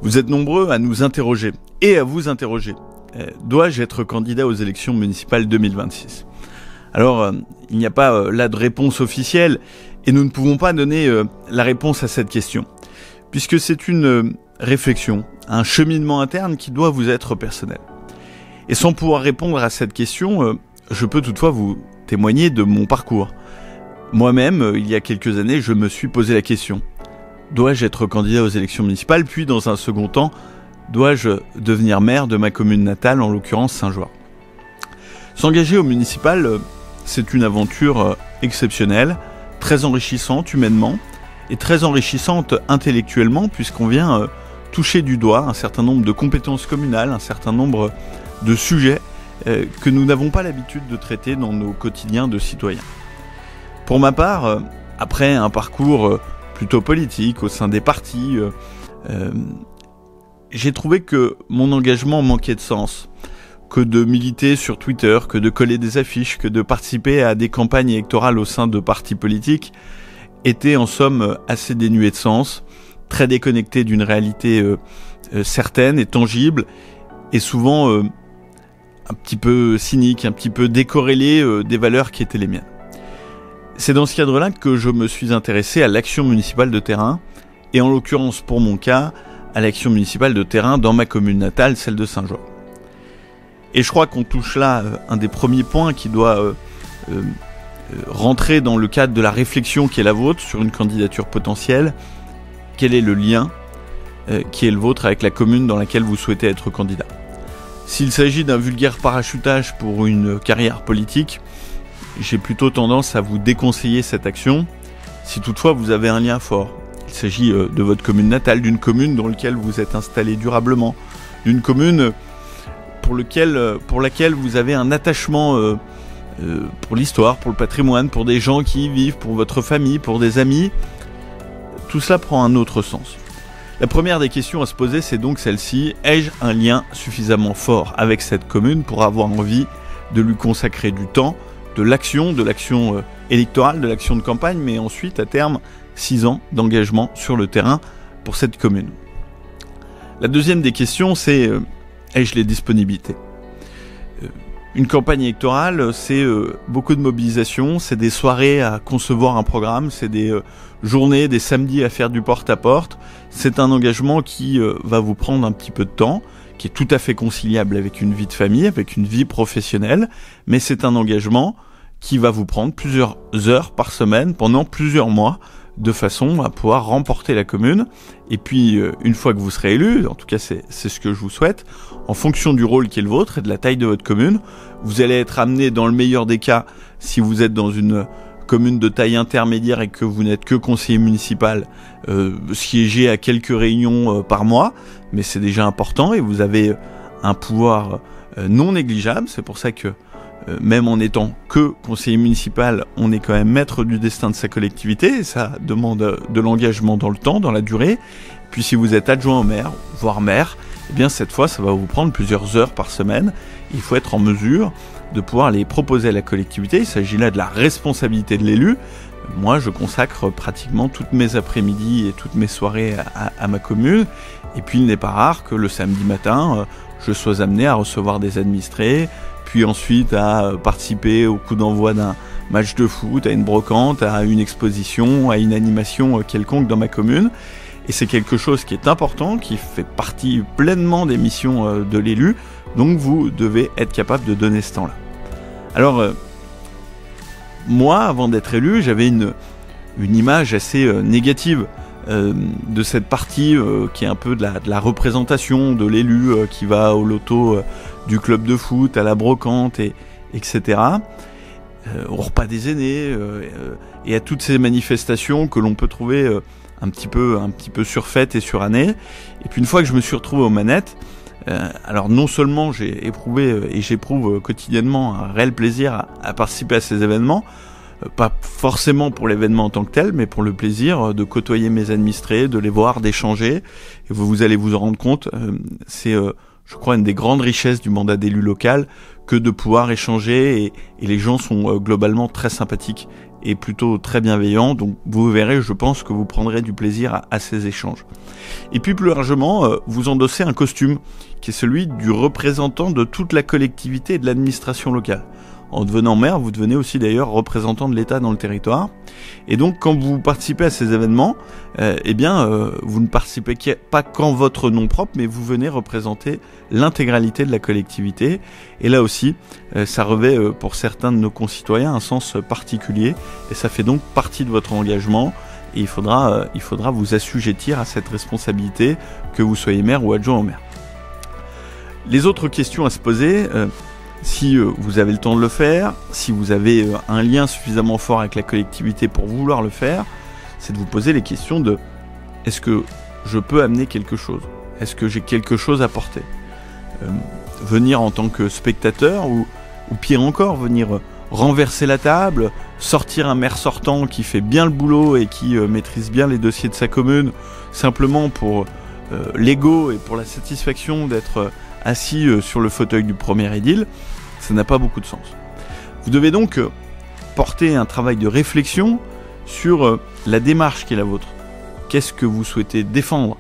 Vous êtes nombreux à nous interroger et à vous interroger. Dois-je être candidat aux élections municipales 2026 ? Alors, il n'y a pas là de réponse officielle et nous ne pouvons pas donner la réponse à cette question, puisque c'est une réflexion, un cheminement interne qui doit vous être personnel. Et sans pouvoir répondre à cette question, je peux toutefois vous témoigner de mon parcours. Moi-même, il y a quelques années, je me suis posé la question. Dois-je être candidat aux élections municipales ? Puis, dans un second temps, dois-je devenir maire de ma commune natale, en l'occurrence Saint-Joire ? S'engager au municipal, c'est une aventure exceptionnelle, très enrichissante humainement et très enrichissante intellectuellement, puisqu'on vient toucher du doigt un certain nombre de compétences communales, un certain nombre de sujets que nous n'avons pas l'habitude de traiter dans nos quotidiens de citoyens. Pour ma part, après un parcours plutôt politique au sein des partis, j'ai trouvé que mon engagement manquait de sens, que de militer sur Twitter, que de coller des affiches, que de participer à des campagnes électorales au sein de partis politiques était en somme assez dénué de sens, très déconnecté d'une réalité certaine et tangible, et souvent un petit peu cynique, un petit peu décorrélé des valeurs qui étaient les miennes. C'est dans ce cadre-là que je me suis intéressé à l'action municipale de terrain, et en l'occurrence pour mon cas, à l'action municipale de terrain dans ma commune natale, celle de Saint-Joire. Et je crois qu'on touche là un des premiers points qui doit rentrer dans le cadre de la réflexion qui est la vôtre sur une candidature potentielle. Quel est le lien qui est le vôtre avec la commune dans laquelle vous souhaitez être candidat ? S'il s'agit d'un vulgaire parachutage pour une carrière politique, j'ai plutôt tendance à vous déconseiller cette action, si toutefois vous avez un lien fort. Il s'agit de votre commune natale, d'une commune dans laquelle vous êtes installé durablement, d'une commune pour laquelle vous avez un attachement pour l'histoire, pour le patrimoine, pour des gens qui y vivent, pour votre famille, pour des amis. Tout cela prend un autre sens. La première des questions à se poser, c'est donc celle-ci. Ai-je un lien suffisamment fort avec cette commune pour avoir envie de lui consacrer du temps, de l'action électorale, de l'action de campagne, mais ensuite, à terme, 6 ans d'engagement sur le terrain pour cette commune. La deuxième des questions, c'est ai-je les disponibilités ? Une campagne électorale, c'est beaucoup de mobilisation, c'est des soirées à concevoir un programme, c'est des journées, des samedis à faire du porte-à-porte. C'est un engagement qui va vous prendre un petit peu de temps, qui est tout à fait conciliable avec une vie de famille, avec une vie professionnelle, mais c'est un engagement qui va vous prendre plusieurs heures par semaine pendant plusieurs mois, de façon à pouvoir remporter la commune. Et puis, une fois que vous serez élu, en tout cas c'est ce que je vous souhaite, en fonction du rôle qui est le vôtre et de la taille de votre commune, vous allez être amené, dans le meilleur des cas, si vous êtes dans une commune de taille intermédiaire et que vous n'êtes que conseiller municipal, siéger à quelques réunions par mois, mais c'est déjà important et vous avez un pouvoir non négligeable. C'est pour ça que même en étant que conseiller municipal, on est quand même maître du destin de sa collectivité, et ça demande de l'engagement dans le temps, dans la durée. Puis si vous êtes adjoint au maire, voire maire, eh bien cette fois ça va vous prendre plusieurs heures par semaine. Il faut être en mesure de pouvoir les proposer à la collectivité. Il s'agit là de la responsabilité de l'élu. Moi je consacre pratiquement toutes mes après-midi et toutes mes soirées à ma commune, et puis il n'est pas rare que le samedi matin je sois amené à recevoir des administrés, puis ensuite à participer au coup d'envoi d'un match de foot, à une brocante, à une exposition, à une animation quelconque dans ma commune. Et c'est quelque chose qui est important, qui fait partie pleinement des missions de l'élu, donc vous devez être capable de donner ce temps-là. Alors, moi, avant d'être élu, j'avais une image assez négative de cette partie qui est un peu de la représentation de l'élu qui va au loto du club de foot, à la brocante, etc. Au repas des aînés, et à toutes ces manifestations que l'on peut trouver un petit peu surfaites et surannées. Et puis une fois que je me suis retrouvé aux manettes, alors non seulement j'ai éprouvé et j'éprouve quotidiennement un réel plaisir à participer à ces événements, pas forcément pour l'événement en tant que tel, mais pour le plaisir de côtoyer mes administrés, de les voir, d'échanger. Et vous allez vous en rendre compte, c'est je crois une des grandes richesses du mandat d'élu local que de pouvoir échanger, et les gens sont globalement très sympathiques est plutôt très bienveillant, donc vous verrez, je pense que vous prendrez du plaisir à ces échanges. Et puis plus largement, vous endossez un costume qui est celui du représentant de toute la collectivité et de l'administration locale. En devenant maire, vous devenez aussi d'ailleurs représentant de l'État dans le territoire. Et donc, quand vous participez à ces événements, vous ne participez pas qu'en votre nom propre, mais vous venez représenter l'intégralité de la collectivité. Et là aussi, ça revêt pour certains de nos concitoyens un sens particulier. Et ça fait donc partie de votre engagement. Et il faudra vous assujettir à cette responsabilité, que vous soyez maire ou adjoint au maire. Les autres questions à se poser... si vous avez le temps de le faire, si vous avez un lien suffisamment fort avec la collectivité pour vouloir le faire, c'est de vous poser les questions de est-ce que je peux amener quelque chose ? Est-ce que j'ai quelque chose à porter ? Venir en tant que spectateur ou pire encore, venir renverser la table, sortir un maire sortant qui fait bien le boulot et qui maîtrise bien les dossiers de sa commune, simplement pour l'ego et pour la satisfaction d'être assis sur le fauteuil du premier édile, ça n'a pas beaucoup de sens. Vous devez donc porter un travail de réflexion sur la démarche qui est la vôtre. Qu'est-ce que vous souhaitez défendre ?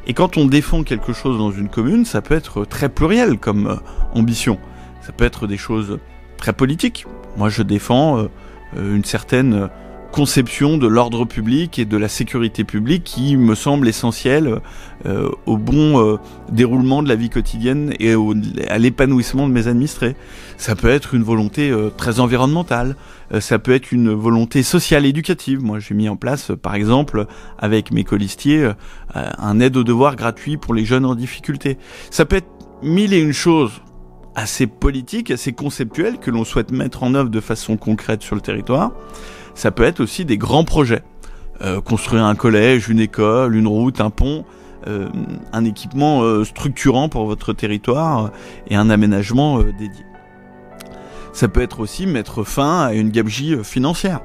Et quand on défend quelque chose dans une commune, ça peut être très pluriel comme ambition. Ça peut être des choses très politiques. Moi, je défends une certaine conception de l'ordre public et de la sécurité publique qui me semble essentielle au bon déroulement de la vie quotidienne et à l'épanouissement de mes administrés. Ça peut être une volonté très environnementale, ça peut être une volonté sociale éducative. Moi, j'ai mis en place, par exemple, avec mes colistiers, un aide aux devoirs gratuit pour les jeunes en difficulté. Ça peut être mille et une choses assez politiques, assez conceptuelles que l'on souhaite mettre en œuvre de façon concrète sur le territoire. Ça peut être aussi des grands projets. Construire un collège, une école, une route, un pont, un équipement structurant pour votre territoire et un aménagement dédié. Ça peut être aussi mettre fin à une gabegie financière.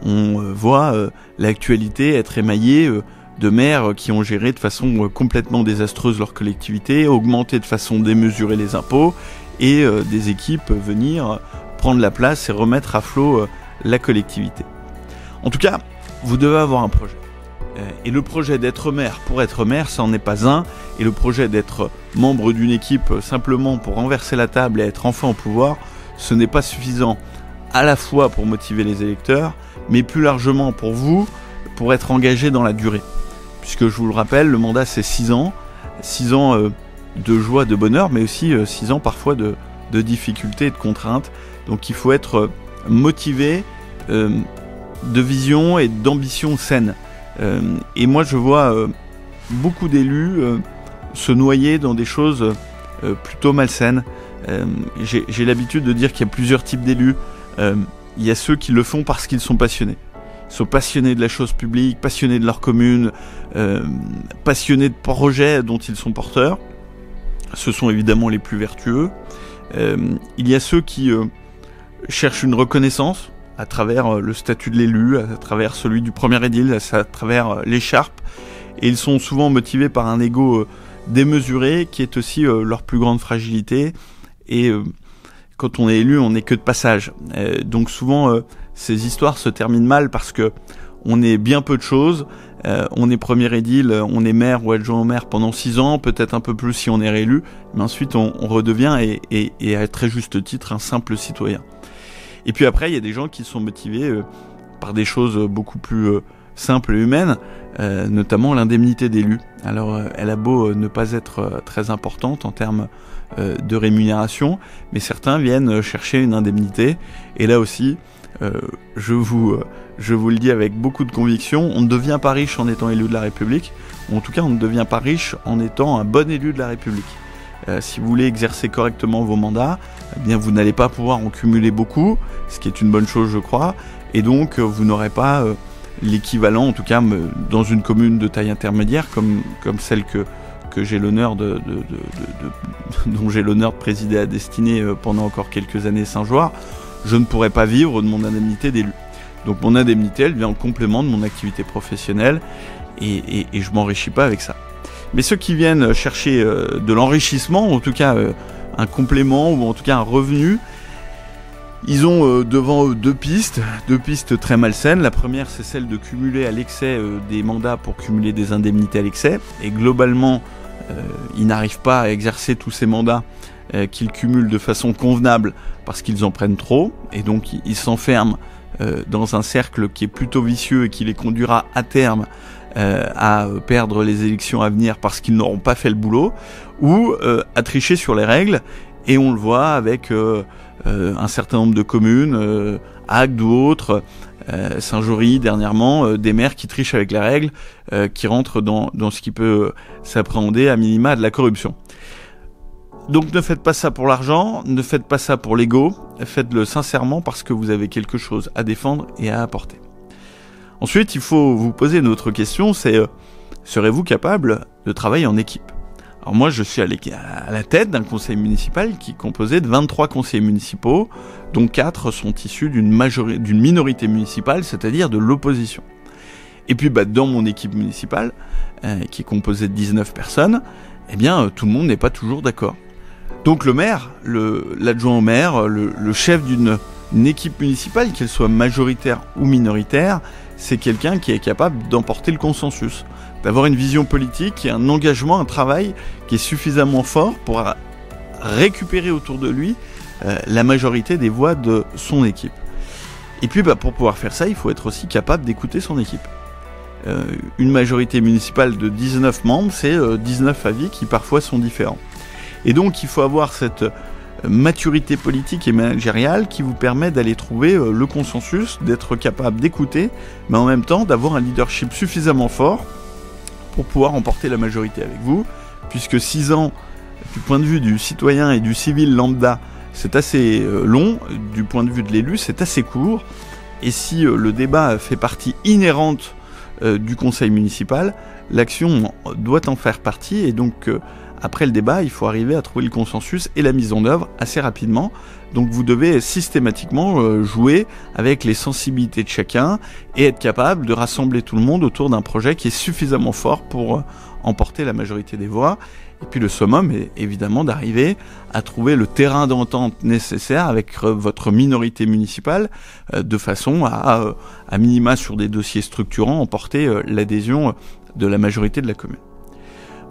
On voit l'actualité être émaillée de maires qui ont géré de façon complètement désastreuse leur collectivité, augmenté de façon démesurée les impôts et des équipes venir prendre la place et remettre à flot la collectivité. En tout cas, vous devez avoir un projet. Et le projet d'être maire pour être maire, ça n'en est pas un. Et le projet d'être membre d'une équipe simplement pour renverser la table et être enfin au pouvoir, ce n'est pas suffisant à la fois pour motiver les électeurs, mais plus largement pour vous, pour être engagé dans la durée. Puisque je vous le rappelle, le mandat c'est 6 ans. 6 ans de joie, de bonheur, mais aussi 6 ans parfois de difficultés et de contraintes. Donc il faut être motivé de vision et d'ambition saine. Et moi je vois beaucoup d'élus se noyer dans des choses plutôt malsaines. J'ai l'habitude de dire qu'il y a plusieurs types d'élus. Il y a ceux qui le font parce qu'ils sont passionnés. Ils sont passionnés de la chose publique, passionnés de leur commune, passionnés de projets dont ils sont porteurs. Ce sont évidemment les plus vertueux. Il y a ceux qui cherchent une reconnaissance à travers le statut de l'élu, à travers celui du premier édile, à travers l'écharpe. Et ils sont souvent motivés par un ego démesuré qui est aussi leur plus grande fragilité. Et quand on est élu, on n'est que de passage. Donc souvent, ces histoires se terminent mal parce que on est bien peu de choses. On est premier édile, on est maire ou adjoint au maire pendant 6 ans, peut-être un peu plus si on est réélu. Mais ensuite, on redevient, et à très juste titre, un simple citoyen. Et puis après, il y a des gens qui sont motivés par des choses beaucoup plus simples et humaines, notamment l'indemnité d'élu. Alors, elle a beau ne pas être très importante en termes de rémunération, mais certains viennent chercher une indemnité. Et là aussi, je vous le dis avec beaucoup de conviction, on ne devient pas riche en étant élu de la République, ou en tout cas on ne devient pas riche en étant un bon élu de la République. Si vous voulez exercer correctement vos mandats, eh bien vous n'allez pas pouvoir en cumuler beaucoup, ce qui est une bonne chose je crois, et donc vous n'aurez pas l'équivalent, en tout cas dans une commune de taille intermédiaire comme celle que j'ai l'honneur dont j'ai l'honneur de présider à destinée pendant encore quelques années Saint-Joire, je ne pourrais pas vivre de mon indemnité d'élu. Donc mon indemnité, elle vient en complément de mon activité professionnelle et je m'enrichis pas avec ça. Mais ceux qui viennent chercher de l'enrichissement, ou en tout cas un complément, ou en tout cas un revenu, Ils ont devant eux deux pistes très malsaines. La première, c'est celle de cumuler à l'excès des mandats pour cumuler des indemnités à l'excès. Et globalement, ils n'arrivent pas à exercer tous ces mandats qu'ils cumulent de façon convenable parce qu'ils en prennent trop. Et donc, ils s'enferment dans un cercle qui est plutôt vicieux et qui les conduira à terme à perdre les élections à venir parce qu'ils n'auront pas fait le boulot, ou à tricher sur les règles. Et on le voit avec un certain nombre de communes, Agde ou autres, Saint-Jory dernièrement, des maires qui trichent avec les règles, qui rentrent dans ce qui peut s'appréhender à minima de la corruption. Donc ne faites pas ça pour l'argent, ne faites pas ça pour l'ego, faites-le sincèrement parce que vous avez quelque chose à défendre et à apporter. Ensuite, il faut vous poser une autre question, c'est serez-vous capable de travailler en équipe ? Alors moi, je suis à la tête d'un conseil municipal qui est composé de 23 conseillers municipaux, dont 4 sont issus d'une minorité municipale, c'est-à-dire de l'opposition. Et puis dans mon équipe municipale, qui est composée de 19 personnes, eh bien tout le monde n'est pas toujours d'accord. Donc le maire, l'adjoint au maire, le chef d'une équipe municipale, qu'elle soit majoritaire ou minoritaire, c'est quelqu'un qui est capable d'emporter le consensus, d'avoir une vision politique et un engagement, un travail qui est suffisamment fort pour récupérer autour de lui la majorité des voix de son équipe. Et puis pour pouvoir faire ça, il faut être aussi capable d'écouter son équipe. Une majorité municipale de 19 membres, c'est 19 avis qui parfois sont différents. Et donc il faut avoir cette maturité politique et managériale qui vous permet d'aller trouver le consensus, d'être capable d'écouter, mais en même temps d'avoir un leadership suffisamment fort pour pouvoir emporter la majorité avec vous, puisque 6 ans, du point de vue du citoyen et du civil lambda, c'est assez long, du point de vue de l'élu, c'est assez court, et si le débat fait partie inhérente du conseil municipal, l'action doit en faire partie, et donc après le débat, il faut arriver à trouver le consensus et la mise en œuvre assez rapidement. Donc vous devez systématiquement jouer avec les sensibilités de chacun et être capable de rassembler tout le monde autour d'un projet qui est suffisamment fort pour emporter la majorité des voix. Et puis le summum est évidemment d'arriver à trouver le terrain d'entente nécessaire avec votre minorité municipale de façon à minima sur des dossiers structurants, emporter l'adhésion de la majorité de la commune.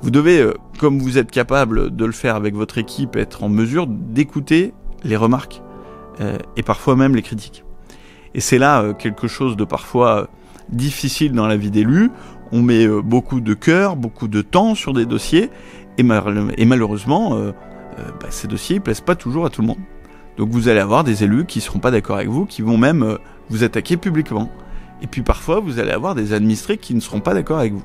Vous devez, comme vous êtes capable de le faire avec votre équipe, être en mesure d'écouter les remarques et parfois même les critiques. Et c'est là quelque chose de parfois difficile dans la vie d'élu. On met beaucoup de cœur, beaucoup de temps sur des dossiers et malheureusement, ces dossiers ne plaisent pas toujours à tout le monde. Donc vous allez avoir des élus qui ne seront pas d'accord avec vous, qui vont même vous attaquer publiquement. Et puis parfois, vous allez avoir des administrés qui ne seront pas d'accord avec vous.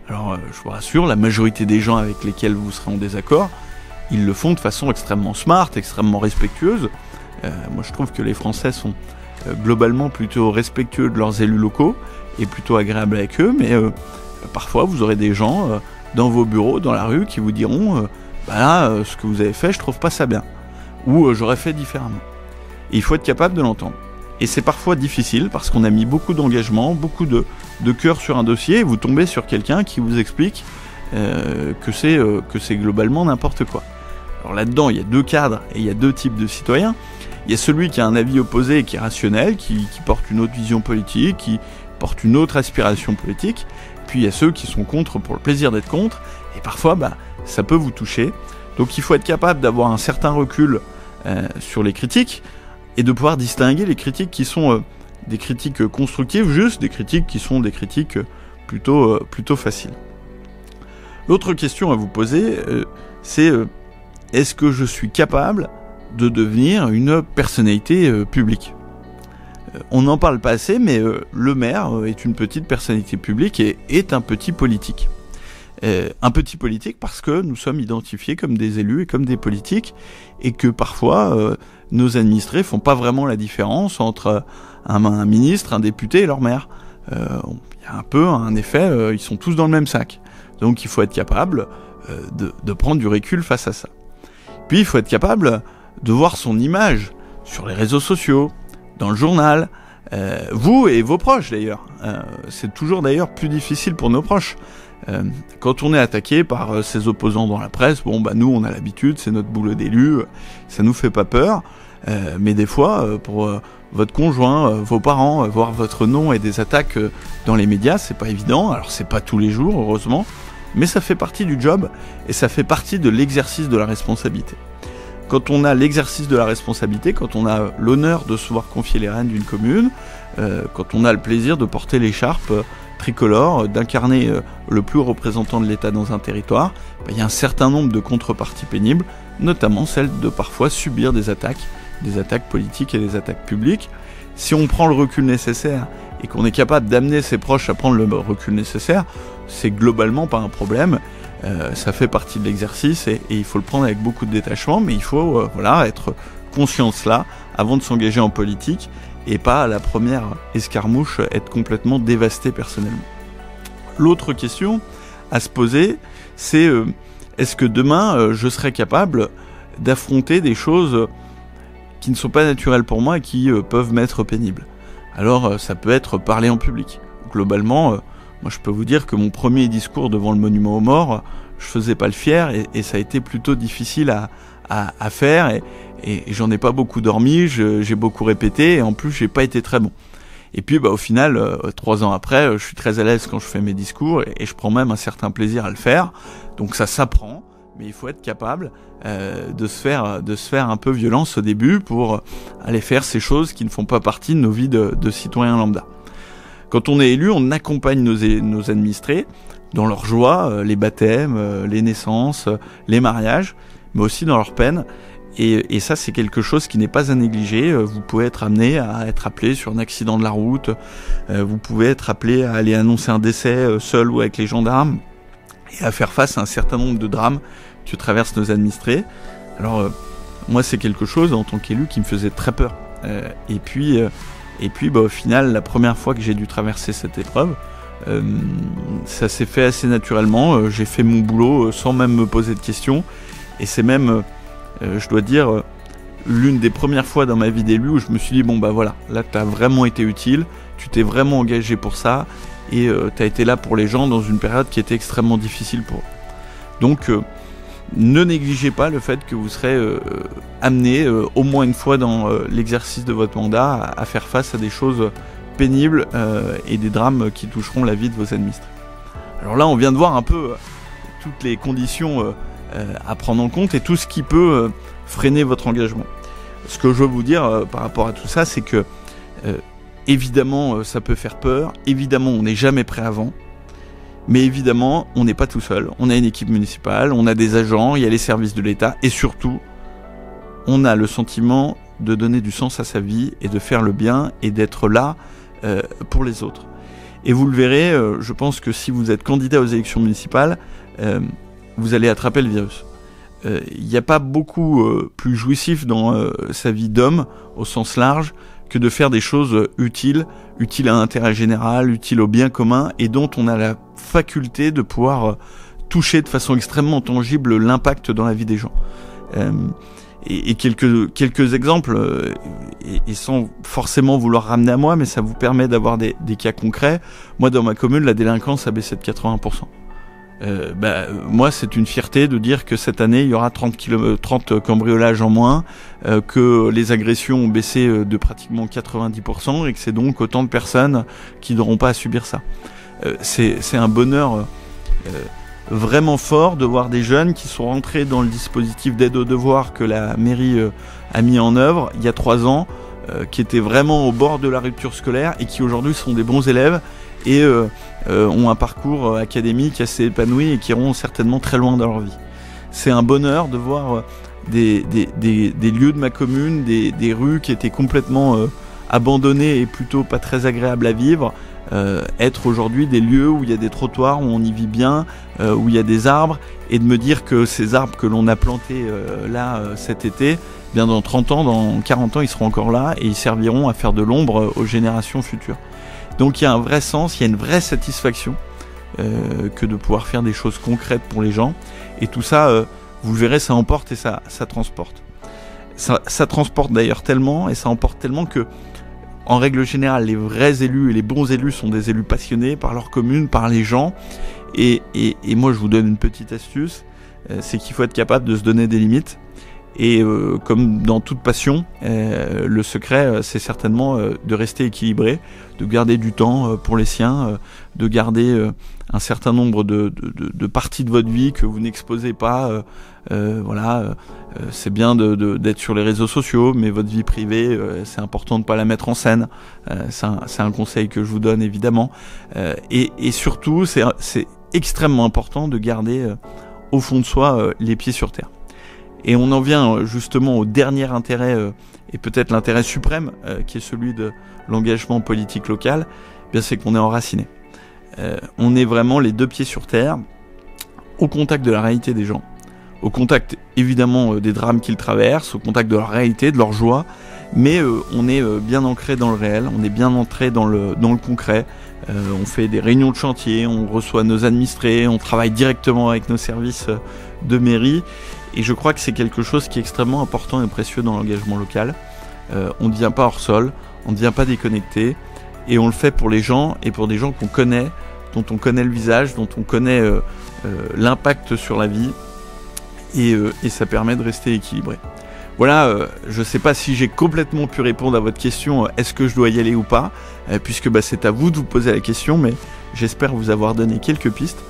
Alors, je vous rassure, la majorité des gens avec lesquels vous serez en désaccord, ils le font de façon extrêmement smart, extrêmement respectueuse. Moi, je trouve que les Français sont globalement plutôt respectueux de leurs élus locaux et plutôt agréables avec eux, mais parfois, vous aurez des gens dans vos bureaux, dans la rue, qui vous diront ce que vous avez fait, je trouve pas ça bien. Ou j'aurais fait différemment. Et il faut être capable de l'entendre. Et c'est parfois difficile parce qu'on a mis beaucoup d'engagement, beaucoup de cœur sur un dossier et vous tombez sur quelqu'un qui vous explique que c'est globalement n'importe quoi. Alors là-dedans, il y a 2 cadres et il y a 2 types de citoyens. Il y a celui qui a un avis opposé et qui est rationnel, qui porte une autre vision politique, qui porte une autre aspiration politique. Puis il y a ceux qui sont contre pour le plaisir d'être contre. Et parfois, ça peut vous toucher. Donc il faut être capable d'avoir un certain recul sur les critiques, et de pouvoir distinguer les critiques qui sont des critiques constructives, juste des critiques qui sont des critiques plutôt faciles. L'autre question à vous poser, c'est est-ce que je suis capable de devenir une personnalité publique ? On n'en parle pas assez, mais le maire est une petite personnalité publique et est un petit politique. Un petit politique parce que nous sommes identifiés comme des élus et comme des politiques, et que parfois nos administrés font pas vraiment la différence entre un ministre, un député et leur maire. Il y a un peu un effet, ils sont tous dans le même sac. Donc il faut être capable de prendre du recul face à ça. Puis il faut être capable de voir son image sur les réseaux sociaux, dans le journal, vous et vos proches d'ailleurs. C'est toujours d'ailleurs plus difficile pour nos proches. Quand on est attaqué par ses opposants dans la presse, nous on a l'habitude, c'est notre boulot d'élu, ça nous fait pas peur. mais des fois, pour votre conjoint, vos parents, voir votre nom et des attaques dans les médias, c'est pas évident. Alors c'est pas tous les jours, heureusement, mais ça fait partie du job et ça fait partie de l'exercice de la responsabilité. Quand on a l'exercice de la responsabilité, quand on a l'honneur de se voir confier les rênes d'une commune, quand on a le plaisir de porter l'écharpe tricolore, d'incarner le plus haut représentant de l'État dans un territoire, il y a un certain nombre de contreparties pénibles, notamment celle de parfois subir des attaques politiques et des attaques publiques. Si on prend le recul nécessaire et qu'on est capable d'amener ses proches à prendre le recul nécessaire, c'est globalement pas un problème. Ça fait partie de l'exercice et il faut le prendre avec beaucoup de détachement, mais il faut être conscient de cela avant de s'engager en politique et pas à la première escarmouche être complètement dévasté personnellement. L'autre question à se poser, c'est est-ce que demain je serai capable d'affronter des choses qui ne sont pas naturelles pour moi et qui peuvent m'être pénibles. Alors ça peut être parler en public. Globalement, moi je peux vous dire que mon premier discours devant le monument aux morts, je faisais pas le fier et ça a été plutôt difficile à faire et j'en ai pas beaucoup dormi, j'ai beaucoup répété et en plus j'ai pas été très bon. Et puis au final, 3 ans après, je suis très à l'aise quand je fais mes discours et je prends même un certain plaisir à le faire. Donc ça s'apprend, mais il faut être capable de se faire un peu violence au début pour aller faire ces choses qui ne font pas partie de nos vies de citoyens lambda. Quand on est élu, on accompagne nos administrés dans leur joie, les baptêmes, les naissances, les mariages, mais aussi dans leurs peines. Et ça, c'est quelque chose qui n'est pas à négliger. Vous pouvez être amené à être appelé sur un accident de la route. Vous pouvez être appelé à aller annoncer un décès seul ou avec les gendarmes et à faire face à un certain nombre de drames que traversent nos administrés. Alors, moi, c'est quelque chose, en tant qu'élu, qui me faisait très peur. Et puis, au final, la première fois que j'ai dû traverser cette épreuve, ça s'est fait assez naturellement. J'ai fait mon boulot sans même me poser de questions. Et c'est même, je dois dire, l'une des premières fois dans ma vie d'élu où je me suis dit, bon bah voilà, là t'as vraiment été utile, tu t'es vraiment engagé pour ça, et t'as été là pour les gens dans une période qui était extrêmement difficile pour eux. Donc, ne négligez pas le fait que vous serez amené au moins une fois dans l'exercice de votre mandat à faire face à des choses pénibles et des drames qui toucheront la vie de vos administrés. Alors là, on vient de voir un peu toutes les conditions à prendre en compte et tout ce qui peut freiner votre engagement. Ce que je veux vous dire par rapport à tout ça, c'est que évidemment, ça peut faire peur, évidemment, on n'est jamais prêt avant. Mais évidemment, on n'est pas tout seul. On a une équipe municipale, on a des agents, il y a les services de l'État et surtout, on a le sentiment de donner du sens à sa vie et de faire le bien et d'être là pour les autres. Et vous le verrez, je pense que si vous êtes candidat aux élections municipales, vous allez attraper le virus. Il n'y a pas beaucoup plus jouissif dans sa vie d'homme, au sens large, que de faire des choses utiles à l'intérêt général, utiles au bien commun, et dont on a la faculté de pouvoir toucher de façon extrêmement tangible l'impact dans la vie des gens. Et quelques exemples, et sans forcément vouloir ramener à moi, mais ça vous permet d'avoir des cas concrets. Moi, dans ma commune, la délinquance a baissé de 80%. Moi, c'est une fierté de dire que cette année, il y aura 30 cambriolages en moins, que les agressions ont baissé de pratiquement 90% et que c'est donc autant de personnes qui n'auront pas à subir ça. C'est un bonheur vraiment fort de voir des jeunes qui sont rentrés dans le dispositif d'aide aux devoirs que la mairie a mis en œuvre il y a 3 ans, qui étaient vraiment au bord de la rupture scolaire et qui aujourd'hui sont des bons élèves et ont un parcours académique assez épanoui et qui iront certainement très loin dans leur vie. C'est un bonheur de voir des lieux de ma commune, des rues qui étaient complètement abandonnées et plutôt pas très agréables à vivre, être aujourd'hui des lieux où il y a des trottoirs, où on y vit bien, où il y a des arbres, et de me dire que ces arbres que l'on a plantés cet été, bien dans 30 ans, dans 40 ans, ils seront encore là et ils serviront à faire de l'ombre aux générations futures. Donc il y a un vrai sens, il y a une vraie satisfaction que de pouvoir faire des choses concrètes pour les gens. Et tout ça, vous le verrez, ça emporte et ça transporte. Ça transporte d'ailleurs tellement, et ça emporte tellement que, en règle générale, les vrais élus et les bons élus sont des élus passionnés par leur commune, par les gens. Et moi, je vous donne une petite astuce, c'est qu'il faut être capable de se donner des limites Et comme dans toute passion, le secret, c'est certainement de rester équilibré, de garder du temps pour les siens, de garder un certain nombre de parties de votre vie que vous n'exposez pas. C'est bien d'être sur les réseaux sociaux, mais votre vie privée, c'est important de ne pas la mettre en scène. C'est un conseil que je vous donne évidemment. Et surtout, c'est extrêmement important de garder au fond de soi les pieds sur terre. Et on en vient justement au dernier intérêt, et peut-être l'intérêt suprême, qui est celui de l'engagement politique local, bien c'est qu'on est enraciné. On est vraiment les deux pieds sur terre, au contact de la réalité des gens, au contact évidemment des drames qu'ils traversent, au contact de leur réalité, de leur joie, mais on est bien ancré dans le réel, on est bien entré dans le concret. On fait des réunions de chantier, on reçoit nos administrés, on travaille directement avec nos services de mairie, et je crois que c'est quelque chose qui est extrêmement important et précieux dans l'engagement local. On ne devient pas hors sol, on ne devient pas déconnecté, et on le fait pour les gens et pour des gens qu'on connaît, dont on connaît le visage, dont on connaît l'impact sur la vie, et ça permet de rester équilibré. Voilà, je ne sais pas si j'ai complètement pu répondre à votre question, est-ce que je dois y aller ou pas, puisque c'est à vous de vous poser la question, mais j'espère vous avoir donné quelques pistes,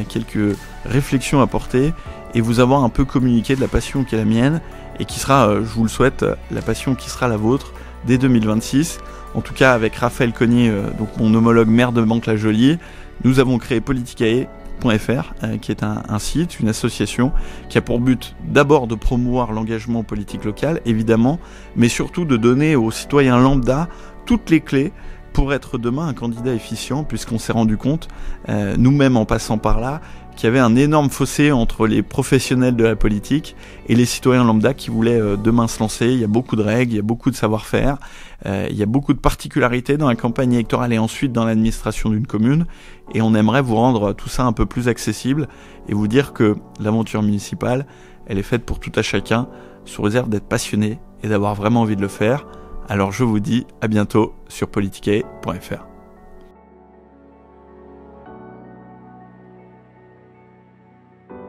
quelques réflexions à porter, et vous avoir un peu communiqué de la passion qui est la mienne, et qui sera, je vous le souhaite, la passion qui sera la vôtre dès 2026. En tout cas, avec Raphaël Cognier, donc mon homologue maire de Mantes-la-Jolie, nous avons créé Politicae.fr, qui est un site, une association qui a pour but d'abord de promouvoir l'engagement politique local, évidemment, mais surtout de donner aux citoyens lambda toutes les clés pour être demain un candidat efficient, puisqu'on s'est rendu compte, nous-mêmes en passant par là, qu'il y avait un énorme fossé entre les professionnels de la politique et les citoyens lambda qui voulaient demain se lancer. Il y a beaucoup de règles, il y a beaucoup de savoir-faire, il y a beaucoup de particularités dans la campagne électorale et ensuite dans l'administration d'une commune, et on aimerait vous rendre tout ça un peu plus accessible et vous dire que l'aventure municipale, elle est faite pour tout à chacun, sous réserve d'être passionné et d'avoir vraiment envie de le faire. Alors je vous dis à bientôt sur Politicae.fr.